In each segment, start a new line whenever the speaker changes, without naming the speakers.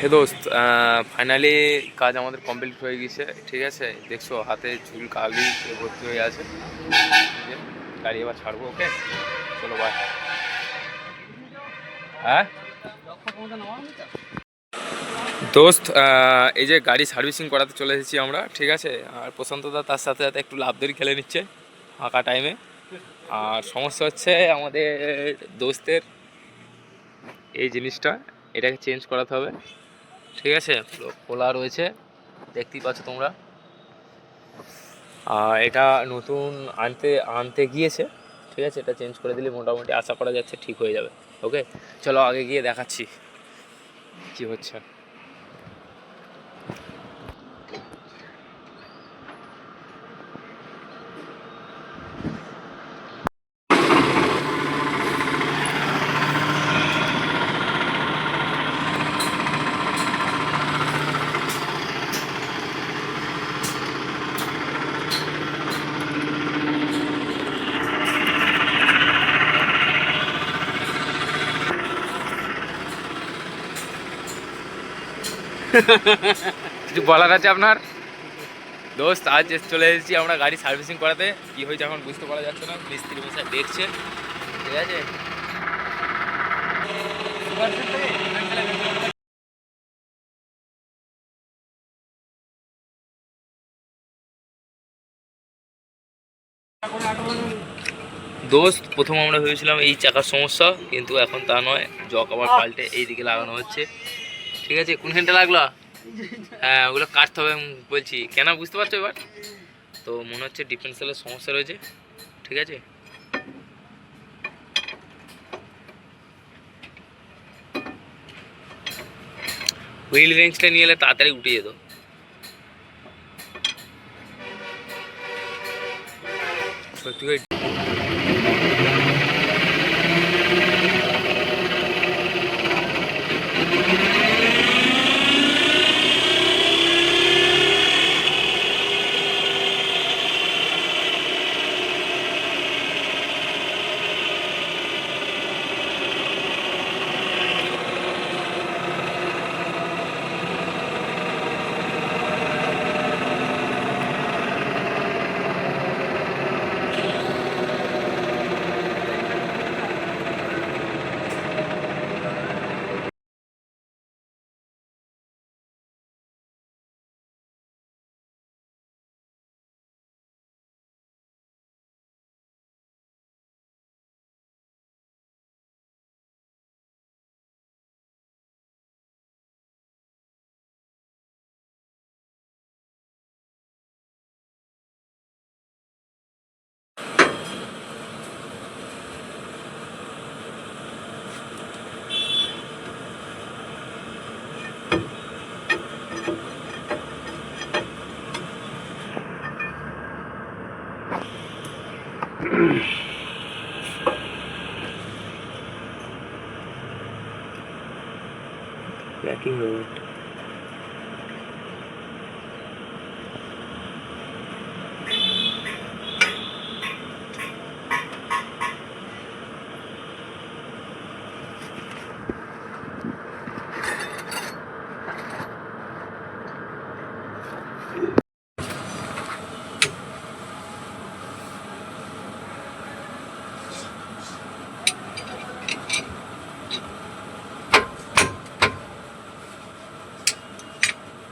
হে দোস্ত, ফাইনালি কাজ আমাদের কমপ্লিট হয়ে গেছে। ঠিক আছে, দেখছো হাতে চুল কালি ভর্তি হয়ে আছে। এই যে গাড়ি এবার ছাড়বো। ওকে, চলো বাই। হ্যাঁ দোস্ত, এই যে গাড়ি সার্ভিসিং করাতে চলে এসেছি আমরা। ঠিক আছে, আর প্রশান্ত দা তার সাথে সাথে একটু লাভ দড়ি খেলে নিচ্ছে ফাঁকা টাইমে। আর সমস্যা হচ্ছে আমাদের দোস্তের এই জিনিসটা, এটাকে চেঞ্জ করাতে হবে। ঠিক আছে, খোলা রয়েছে, দেখতেই পাচ্ছ তোমরা। এটা নতুন আনতে আনতে গিয়েছে। ঠিক আছে, এটা চেঞ্জ করে দিলে মোটামুটি আশা করা যাচ্ছে ঠিক হয়ে যাবে। ওকে, চলো আগে গিয়ে দেখাচ্ছি কি হচ্ছে। কিছু বলার আছে আপনার? দোস্ত, আজ চলে এসেছি আমরা গাড়ি সার্ভিসিং করাতে। কি হয়েছে এখন বুঝতে পারা যাচ্ছে না, মিস্ত্রি মশাই দেখছে। ঠিক আছে, দোস্ত প্রথম আমরা ভেবেছিলাম এই চাকার সমস্যা, কিন্তু এখন তা নয়। জক আবার পাল্টে এই দিকে লাগানো হচ্ছে। ঠিক আছে, কোনখানটা লাগলো? হ্যাঁ, ওগুলো কাটতে হবে বলছি, কেন বুঝতে পারছো এবার? তো মনে হচ্ছে ডিফারেন্সিয়ালের সমস্যা রয়েছে। ঠিক আছে, হুইল রেঞ্জটা নিয়ে এলে তাড়াতাড়ি উঠে যেত। সত্যি করে প্যাকিং রোড।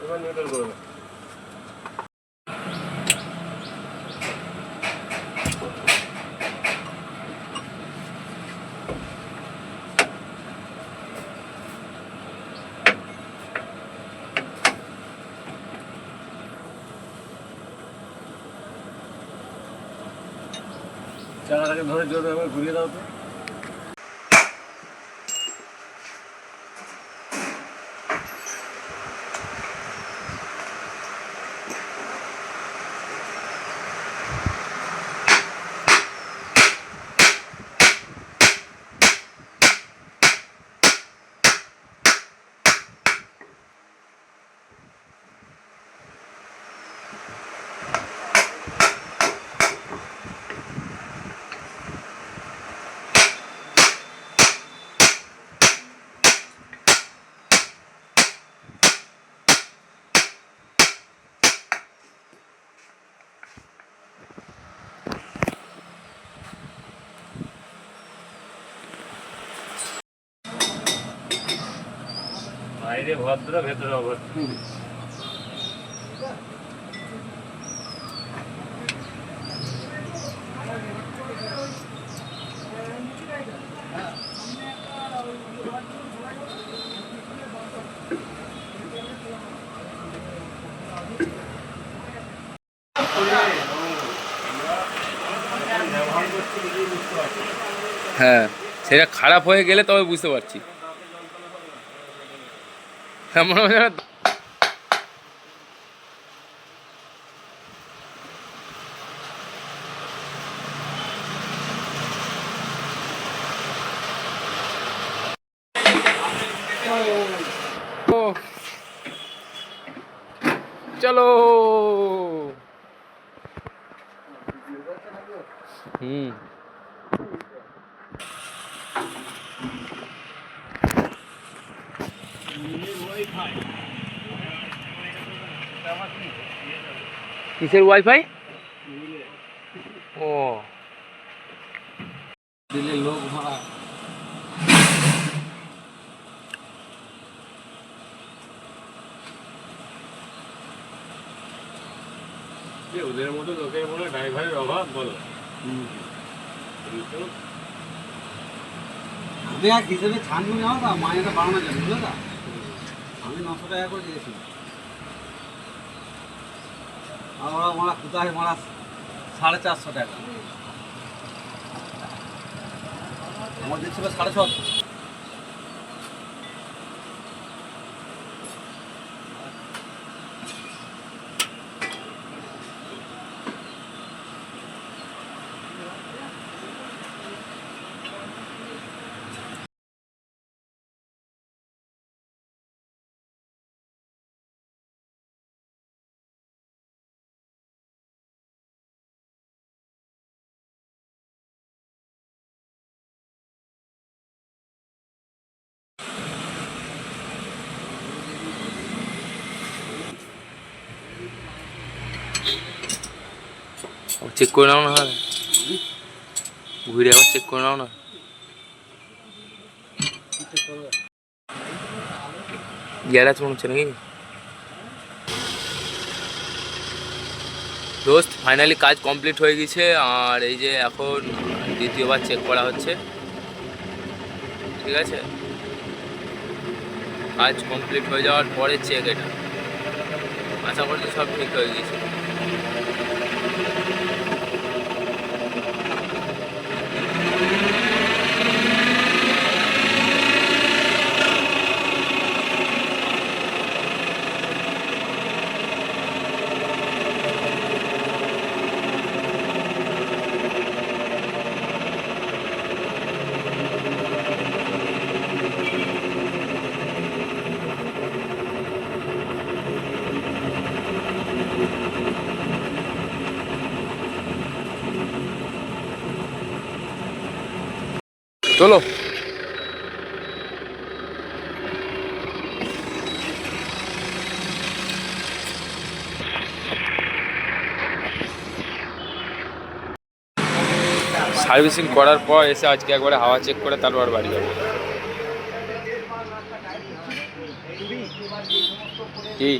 এবার নিউট্রাল করবে। চাকাটাকে ধরে জোরে ঘুরিয়ে দাও তো।
বাইরে ভদ্র ভেতরে অভদ্র।
হ্যাঁ, সেটা খারাপ হয়ে গেলে তবে বুঝতে পারছি। হ্যাঁ, মনে হয় যেন ও, চলো। হুম, কিসের ওয়াইফাই? ও,
দিলে লোক ভাড়া ওদের মতো লোকের মনে ড্রাইভারের অভাব বলো।
আমি এক হিসেবে ছাড়বো না, মাইনেটা বাড়ানো যাবে, বুঝলে না? আমি 900 টাকা করে দিয়েছি, আর ওরা কোথায় 450 টাকা, আমার দিচ্ছিল 650।
চেক করে নাও না, হয় ঘুরে আবার চেক করে নাও না। গ্যারাজ মনে হচ্ছে নাকি? দোস্ত ফাইনালি কাজ কমপ্লিট হয়ে গেছে, আর এই যে এখন দ্বিতীয়বার চেক করা হচ্ছে। ঠিক আছে, কাজ কমপ্লিট হয়ে যাওয়ার পরে চেক এটা। আশা করছি সব ঠিক হয়ে গেছে। চলো। সার্ভিসিং করার পর এসে আজকে একবারে হাওয়া চেক করে তারপর বাড়ি যাবো। কি